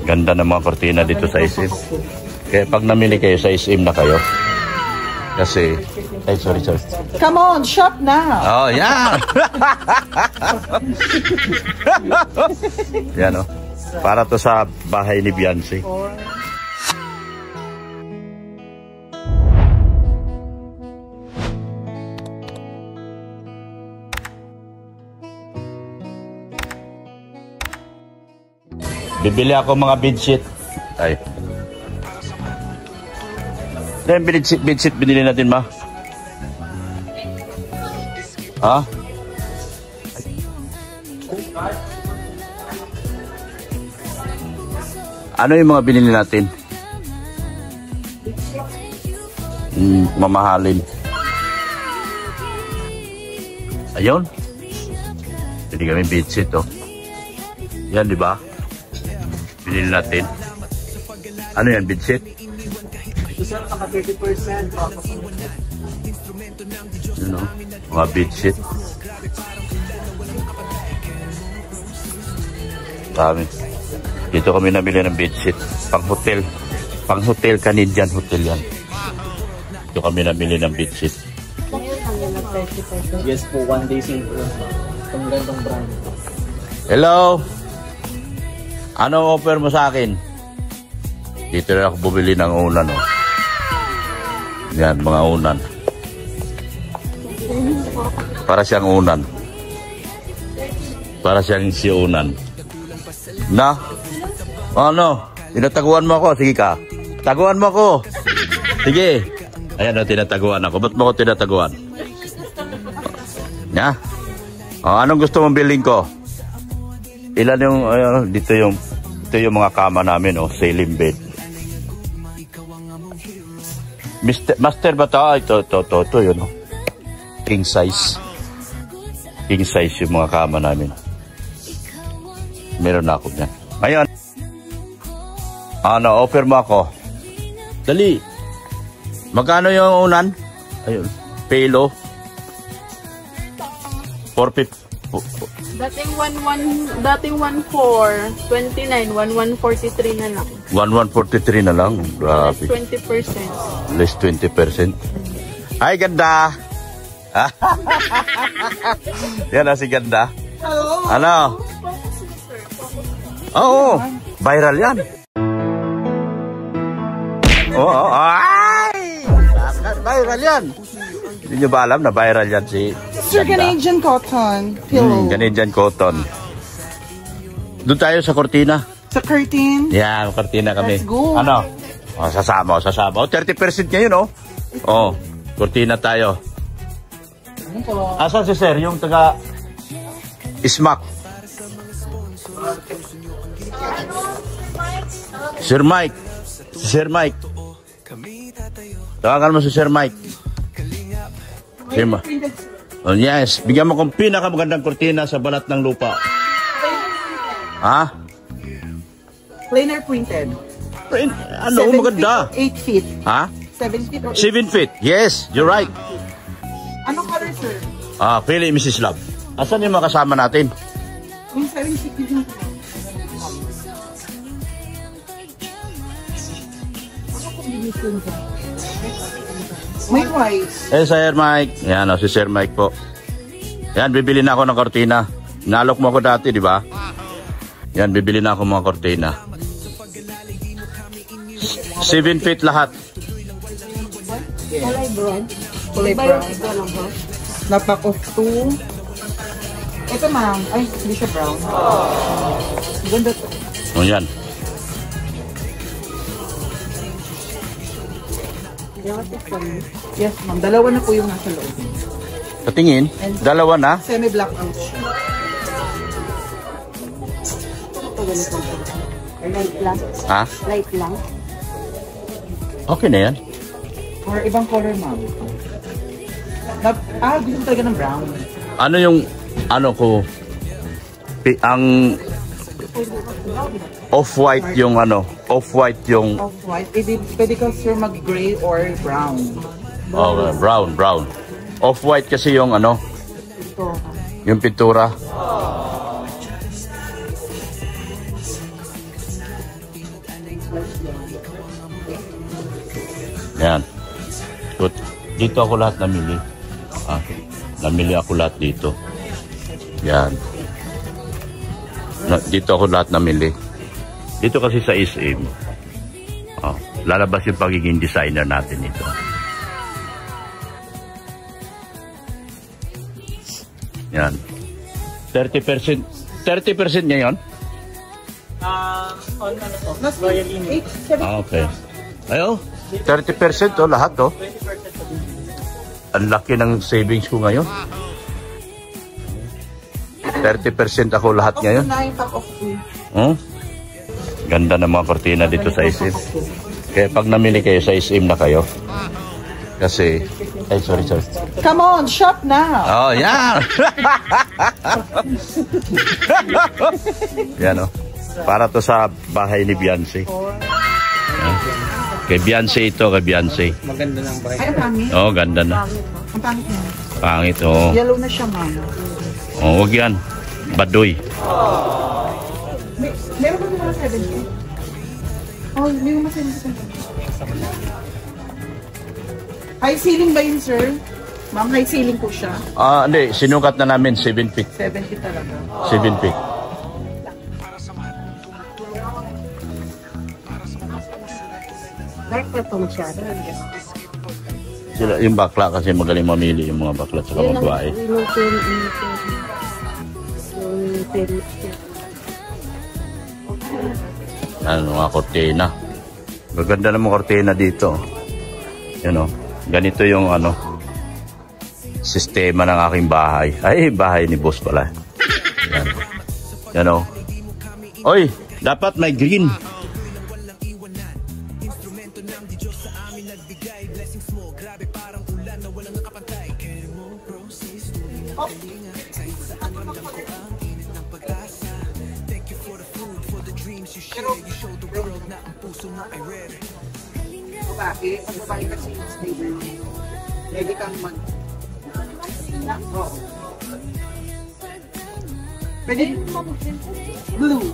Ganda ng mga kortina dito sa SM. Kaya pag namili kayo sa SM na kayo. Kasi, ay sorry. Come on, shop now. Oh, yeah. Yan oh. Para to sa bahay ni Beyonce. Bibili ako mga bedsheet. Ay. Yan, bedsheet binili natin, ma. Ha? Ano yung mga binili natin? Mamahalin. Ayun. Hindi kami bedsheet, oh. Yan, di ba? Binili natin. Ano yan, bedsheet? Isa naka 30%. You know, mga bedsheet. Dami. Dito kami nabili ng bedsheet. Pang hotel. Pang hotel, Canadian hotel yan. Dito kami nabili ng bedsheet. Yes po, 1 day simple. Itong gandong brand. Hello? Ano offer mo sa akin? Dito na ako bumili ng unan, oh. Yan, mga unan. Para siyang unan. Para siyang siunan. Na? Ano? Tinataguan mo ako? Sige ka. Taguan mo ako. Sige. Ayan, oh, tinataguan ako. Ba't mo ako tinataguan? Ya? Oh, anong gusto mong bilhin ko? Ilan yung, dito yung mga kama namin, oh, sailing bed. Master ba ito? Ito, yun, oh. King size. King size yung mga kama namin. Meron na ako niyan. Ngayon, ano, offer mo ako. Dali. Magkano yung unan? Ayun, pelo. 450. Dating 1,429, 1,143 na lang. 1,143 na lang. Grabe. Less 20%. Less 20%. Ay, ganda. Yan na si ganda. Hello. Ano? Oo. Viral yan. Oo. Ay! Viral yan. Hindi nyo ba alam na viral yan si Sir, Canadian cotton pillow. Canadian cotton. Doon tayo sa kortina. Sa curtain. Yan, kortina kami. Let's go. Ano? Oh, sasama. Oh, 30% ngayon, oh. Oh, kortina tayo. Asan si Sir? Yung taga Smack. Sir Mike. Si Sir Mike. Tawagan mo si Sir Mike. Sir Mike. Oh, yes. Bigyan mo kong pinakamagandang kortina sa balat ng lupa. Ha? Plain or printed? Ano? Maganda. 8 feet. Ha? 7 feet or 8 7 feet. Yes, you're right. Anong color, sir? Ah, pili Mrs. Love. Asan yung mga kasama natin? Yung 7 feet yun. May white. Sir Mike. Yan, si Sir Mike po. Yan, bibili na ako ng kortina. Nalok mo ako dati, di ba? Yan, bibili na ako mga kortina. 7 feet lahat. Kulay brown. Kulay brown. Na pack of 2. Ito, ma'am. Ay, hindi siya brown. Ganda to. O, yan. Yes, ma'am. Dalawa na po yung nasa loob. Patingin. Dalawa na. Semi-black out siya. Light lang. Ha? Light lang. Okay na yan. Or ibang color, ma'am. Gusto mo talaga ng brown. Ano yung, ano ko, ang off-white yung ano, off-white yung... Off-white. Pwede ka, sir, mag-gray or brown. Oh, brown. Off-white kasi yung ano, Ito. yung pintura. Yan. Good. Dito ako lahat namili. Namili ako lahat dito. Yan. Dito ako lahat namili. Dito kasi sa SM. Lalabas yung pagiging designer natin ito. Yan. 30%. 30% niya yun? On ano po? Royal Inn. Okay. Ayo, 30% lahat to. 20% Ang laki ng savings ko ngayon. 30% ako lahat ngayon. Ganda ng mga kortina dito sa SM. Kaya pag namili kayo sa SM na kayo. Kasi, ay sorry. Come on, shop now. Oh, yeah. Yan oh. Para to sa bahay ni Beyonce. Kay Beyonce ito, kay Beyonce. Maganda ng bahay. Ay, ang pangit. Oh, ganda na. Ang pangit na. Pangit, oh. Yellow na siya, ma'am. Oh, wag yan. Baduy. Meron ba mga 70? Oh, hindi mo mas-70. High ceiling ba yun, sir? Ma'am, high ceiling po siya. Hindi. Sinukat na namin 7 feet. 70 talaga. 7 feet. Dark na ito masyado. Sila, yung bakla kasi magaling mamili yung mga bakla sa mga babae. Ano, mga kortina. Maganda na mga kortina dito. Yan o. Ganito yung ano, sistema ng aking bahay. Ay, bahay ni boss pala. Yan. Yan o. Oy, dapat may green. Bakit? Ang babae kasi yung stable. Pwede kang mag... Oo. Pwede blue.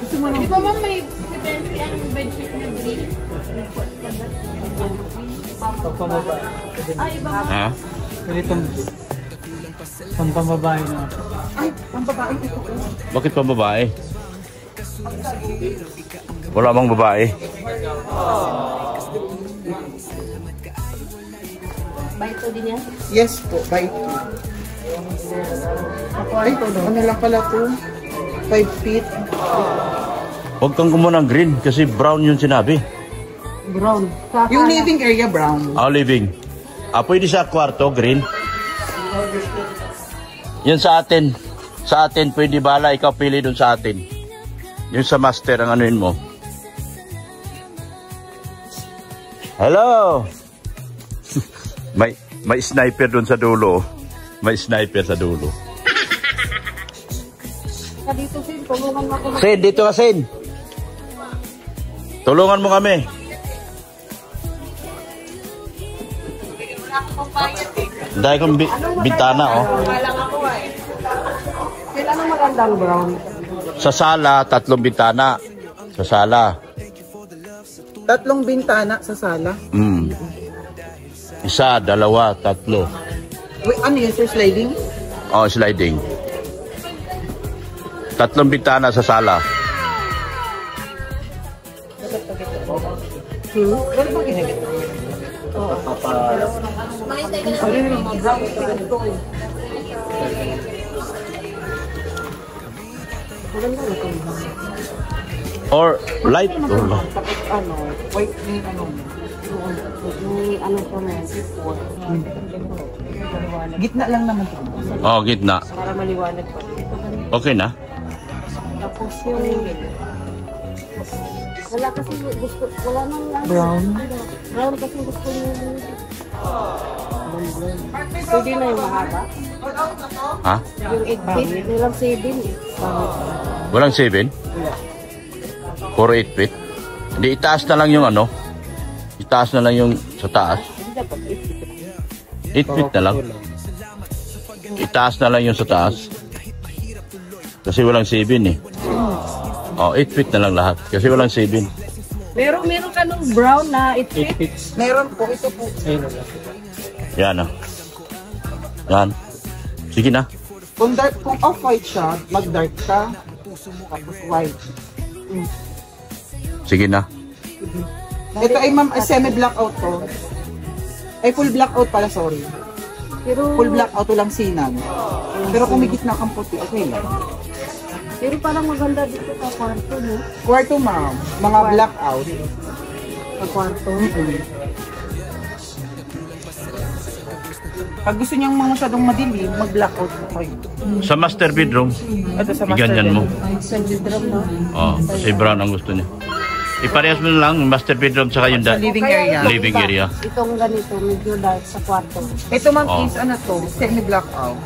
Gusto mo Di ba ma'am may ang bedsheet na green? Ay, iba ma'am. Ha? Ganitong pampababae na. Ay, ang babae ito. Bakit pa babae? Wala bang babae? Baito din yan? Yes po, by 2. Ay, ano lang pala to? 5 feet. Huwag kang kumuha ng green kasi brown yung sinabi. Brown. Yung living area brown. Living. Pwede sa kwarto, green. Yan sa atin. Sa atin, pwede bala. Ikaw pili dun sa atin. Yung sa master, ang anuin mo. Hello! may sniper dun sa dulo. May sniper sa dulo. Dito Sin, tulungan mo ako. Sin, dito ka Sin. Tulungan mo kami. Dahil kong bintana, oh. Kailan ang magandang brown? Sa sala, 3 bintana. Sa sala. 3 bintana sa sala. 1, 2, 3. Wait, ano yun, sir? Sliding? Oh, sliding. 3 bintana sa sala. Ano ba ginagit? Or light. Tapos ano, white na yung ano. May ano po na yan, Gitna lang naman ito. Oh, gitna. para maliwanag pa. Okay na? Tapos yung... Wala kasi gusto, wala nang lang. Brown? Brown kasi gusto niyo. Pwede na yung mahaba. Ha? Yung 8 feet, nilang 7 eh. Walang 7? Puro 8 feet? Hindi, itaas na lang yung ano. Itaas na lang yung sa taas. 8 feet na lang. Itaas na lang yung sa taas. Kasi walang 7 eh. Oh, 8 feet na lang lahat. Kasi walang 7. Meron ka nung brown na itfit. Meron po, ito po. Yan, oh. Yan. Sige na. Kung off-white siya, mag-dark ka. Tapos white. Sige na. Ito ay ma'am, semi-blackout to. Ay full blackout pala, sorry. Pero, Full blackout to lang sinan. Pero kung may gitna kang puti, okay lang. pero parang maganda dito sa kwarto, no? Kwarto ma'am, mga blackout. Sa kwarto. Pag gusto niyang mga masyadong madilim, mag-blackout po kayo. Sa master bedroom, Ito sa master ganyan mo. Sa bedroom, no? Oh, si brown ang gusto niya. Iparehas mo na lang, master bedroom tsaka yung Sa living area. living area. Itong ganito, medyo dark sa kwarto. Ito ma'am Oh. is ano to, semi-blackout.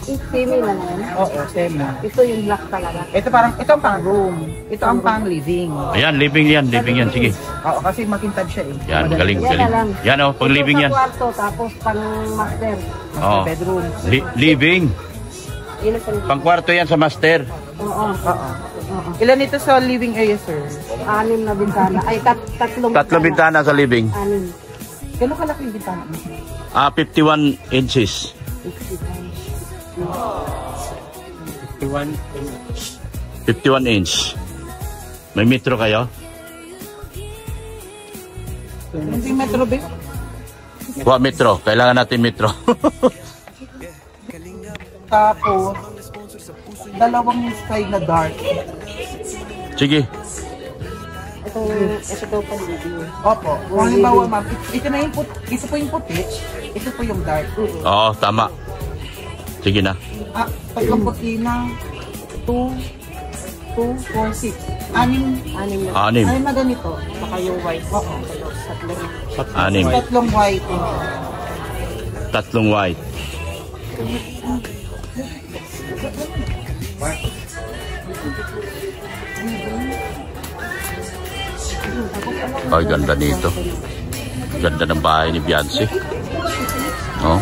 Semi lang yan. Oo, semi. Ito yung black talaga. Ito ang pang room. Ito ang pang living. Ayan, living yan, sige. Oo, kasi makintab siya eh. Yan, galing, Yan galing. na lang. Yan oh, pang living yan. Ito sa kwarto, tapos pang master. Master Oh. bedroom. Living. Yun ang Pang kwarto yan sa master. Oo. Oo. Ilan ito sa living area, sir? 6 na bintana. Ay, tatlong Bintana sa living. 6. Gano'ng kalaki yung bintana mo? 51 inches. 51 inch. May metro kayo? Hindi metro ba? Kuha metro. Kailangan natin metro. Tapos, dalawang sky na dark. Sige. Ito daw pang video. Opo. Kung halimbawa, ma'am, ito na yung puti. Ito po yung puti. Ito po yung dark. Oo, tama. Sige na. Ah, tatlong puti na 2, 4, 6. Anim. 6 na. Anim. Anim na ganito. Saka yung white. Oo. Anim. Tatlong white. Tatlong white. Ay, ganda nito. Ganda ng bahay ni Beyonce. Oh.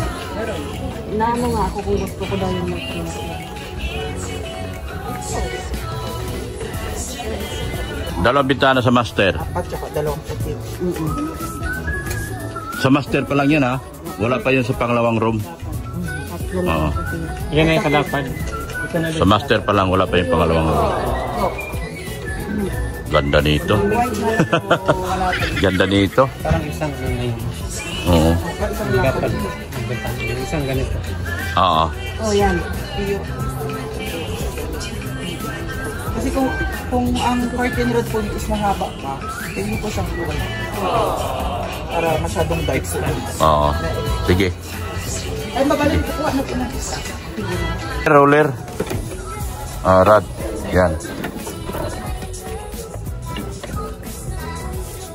Naano nga ako kung gusto ko daw yung mag-print. Dalawang bintana sa master. Apat tsaka dalawang puti. Sa master pa lang yan ha. Wala pa yun sa pangalawang room. Tatlo Oo. na puti. Yan na yung kalapad. Sa master pa lang, wala pa yung pangalawang room. Ganda nito. Ganda nito. Parang isang ano yun. Oo. Kalapad. Isang ganito. Oo. Oh, yan. Kasi kung ang curtain rod po is mahaba pa, hindi po siyang kulay. Para masyadong dark sila. Oo. Sige. Ay, magaling ko po. Ano po na? Roller. Rod. Yan.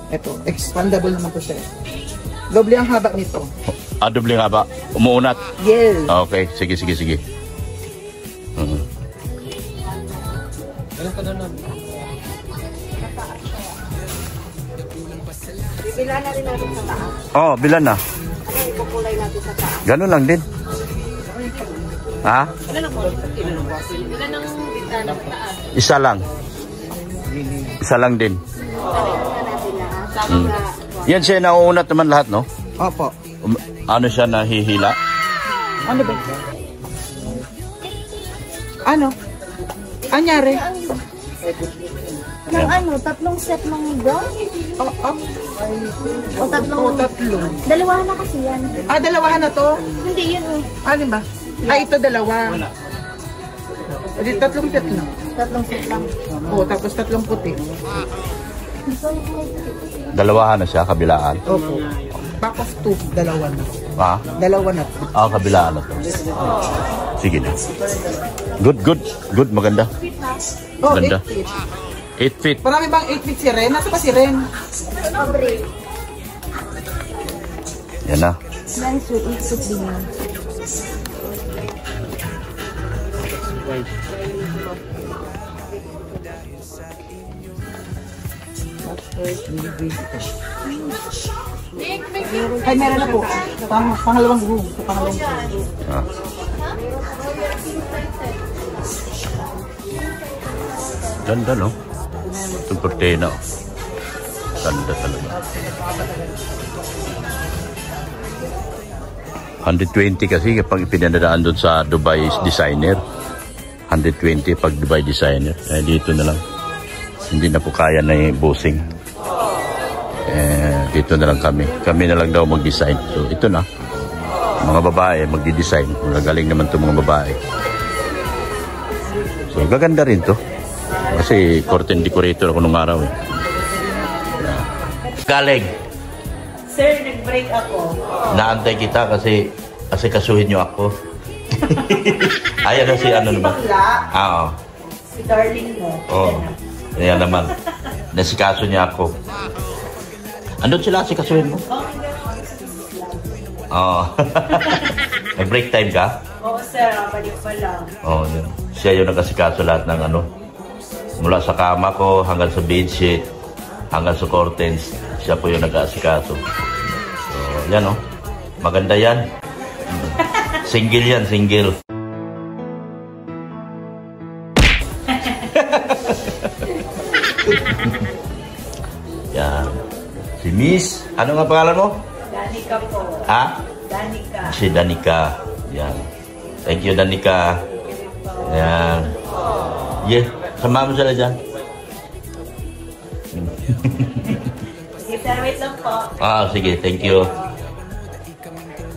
Ito, expandable naman po siya. Doble ang haba nito. Doble nga ba? Umuunat. Yes. Okay. Sige. Bibilan na rin natin sa taas. Oh, bilan na. Ano ipukulay natin sa taas? Ganun lang din. Ha? Ilan ang bintana sa taas? Isa lang. Isa lang din. Natin na. Yan siya nauunat naman lahat, no? Opo. Ano siya nahihila? Ano ba? Ano? Anyari? Ng ano, tatlong set ng brown? O tatlong? Tatlo. Dalawahan na kasi yan. Ah, dalawahan na to? Hindi yun eh. Ano ba? Ah, ito dalawa. Edi tatlong set na. Tatlong set lang. Oo, tapos tatlong puti. Dalawahan na siya, kabilaan. Opo. Back of 2, dalawa na. Ha? Dalawa na to. Kabilaan na to. Sige na. Good, maganda. Oh, Ganda. 8 feet. 8 feet. Marami bang 8 feet si Ren? Nasa pa si Ren? Yan na. Nice with ikot din yan. Ay, meron na po. Pangalawang room. Sa pangalawang room. Ah. Ganda, no? Itong kurtina. Ganda talaga. 120 kasi kapag pinadadaan doon sa Dubai Designer. 120 pag Dubai Designer. Dito na lang. Hindi na po kaya na yung bossing. Dito na lang kami. Kami na lang daw mag-design. So ito na. Mga babae magdi-design. Magaling naman itong mga babae. So gaganda rin to. Kasi curtain decorator ako nung araw eh. Galing. Sir, nag-break ako. Naantay kita kasi kasuhin nyo ako. Ayan na si ano naman. Oo. Si darling mo. Oo. Ayan naman. Nasikaso niya ako. Andun sila sikasuhin mo? Oo. Nag-break time ka? Oo, sir. Balik pa lang. Oo. Siya yung nagkasikaso lahat ng ano. Mula sa kama ko hanggang sa bedsheet, hanggang sa curtains, siya po yung nag-asikaso. So, yan o. Maganda yan. Single yan, single. Yan. Si Miss, ano nga pangalan mo? Danica po. Ha? Danica. Si Danica. Yan. Thank you, Danica. Yan. Yeah. Sama mo sila dyan. Sige, sir. Wait lang po. Sige. Thank you.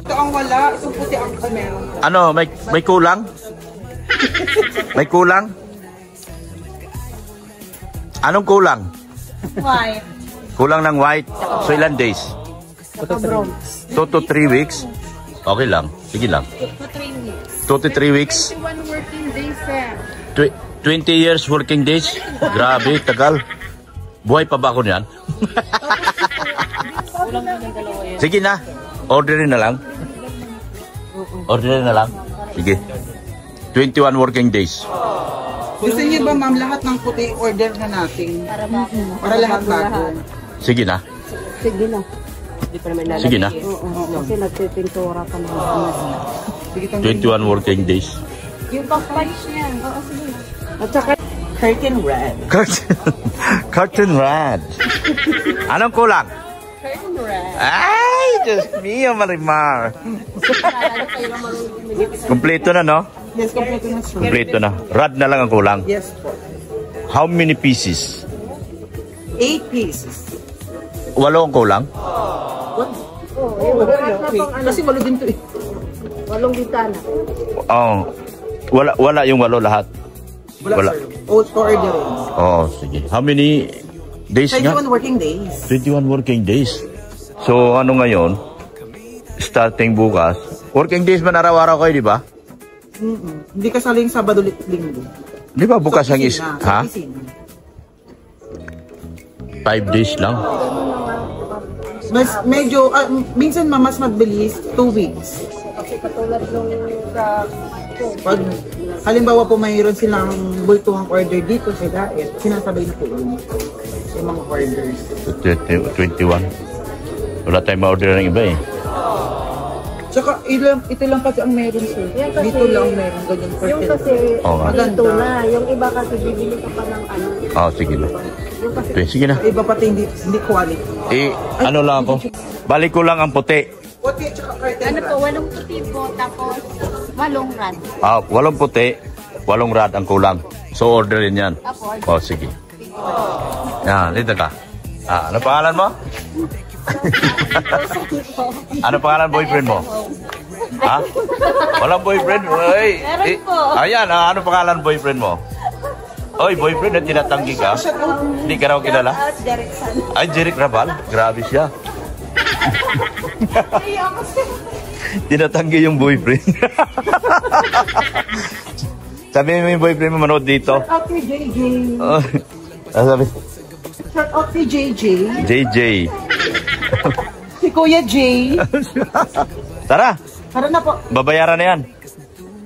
Ito ang wala. Itong puti ang meron. Ano? May kulang? May kulang? Anong kulang? White. Kulang ng white. So ilan days? 2 to 3 weeks? Okay lang. Sige lang. 2 to 3 weeks. 21 working days, sir. 20 years working days? Grabe, tagal. Buhay pa ba ako niyan? Sige na. Orderin na lang. Orderin na lang. Sige. 21 working days. Gusto niyo ba, ma'am, lahat ng puti order na natin? Para lahat bago. Sige na. Sige na. Sige na. Kasi nagpipintura ka na. 21 working days. Yung pang-punch niya. Oo, sige. At saka, Curtain red. Curtain red. Anong kulang? curtain red. Ay, Diyos mio, Marimar. Kompleto na, no? Yes, kompleto na siya. Kompleto na. Rad na lang ang kulang. Yes po. How many pieces? 8 pieces. 8 ang kulang? Kasi walo din to eh. 8 bintana. Oh. Wala yung 8 lahat. Wala. Order. Oh, sige. How many days nga? 21 working days. 21 working days. So, ano ngayon? Starting bukas. Working days man araw-araw kayo, di ba? Hindi kasali yung Sabado, Linggo. Di ba bukas ang is... Ha? Ha? 5 days lang. Mas medyo, minsan mas mabilis, 2 weeks. Kasi katulad nung sa... Pag halimbawa po mayroon silang bultuhang order dito sa diet, sinasabay na po yun. Yung mga orders. 21. Wala tayong ma-order ng iba eh. Tsaka ito lang kasi ang meron sir. Kasi, dito lang meron ganyan per yung kasi, Oo nga. dito na. Yung iba kasi bibili ka pa ng ano. Sige na. Yung kasi, Sige na. Iba pati hindi quality. Ano lang ako? Balik ko lang ang puti. Puti tsaka curtain ano po, 8 puti po, tapos 8 rad. 8 puti, 8 rad ang kulang. So orderin yan. Apo, Sige. Yan, dito ka. Ano pangalan mo? Ano pangalan boyfriend mo? Ha? Walang boyfriend? Ay, ayan, ano pangalan boyfriend mo? Oy, boyfriend na tinatanggi ka? Hindi ka raw kilala? Ay, Jeric Rabal? Grabe siya. Tinatanggi yung boyfriend. Sabi mo yung boyfriend mo manood dito. Shout out kay JJ. Sabi? Shout out kay JJ. JJ. Si Kuya J. Tara, Tara na po. babayaran na yan.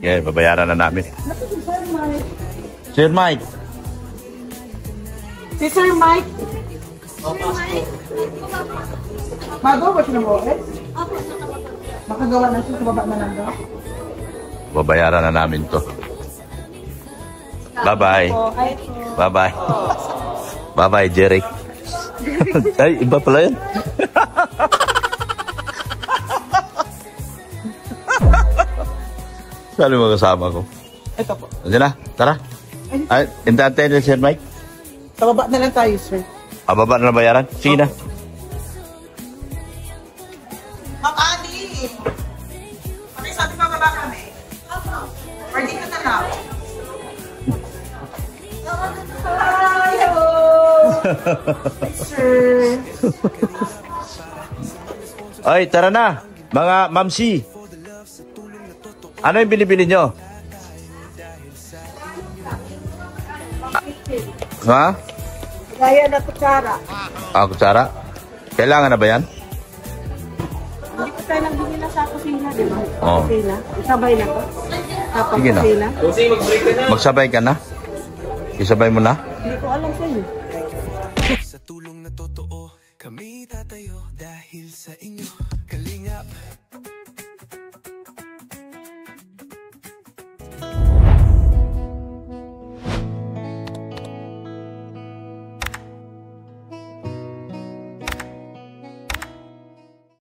Yeah, babayaran na namin. Sir Mike. Si Sir Mike. Magawa ba siya ng oras? Makagawa na siya sa baba na lang daw. Babayaran na namin to. Bye-bye. Bye-bye. Bye-bye, Jeric. Ay, iba pala yun. Saan yung mga kasama ko? Ito po. Diyan na, tara. Ay, intante na Sir Mike. Sa baba na lang tayo, sir. Baba na bayaran? Sige na. Ma'am Annie! Sabi pa baba kami? Or dito na lang? Hello! Sir! Ay, tara na. Mga mamsi. Ano yung binibili nyo? Ha? Gaya na kutsara. Kutsara? Kailangan na ba yan? Hindi ko tayo nang bumila sa kusina, di ba? Oo. Kusina. Isabay na ko. Tapos Sige na. kusina. Magsabay ka na? Isabay mo na? Hindi ko alam sa'yo. Sa tulong na totoo, kami tatayo dahil sa inyo. Kalingap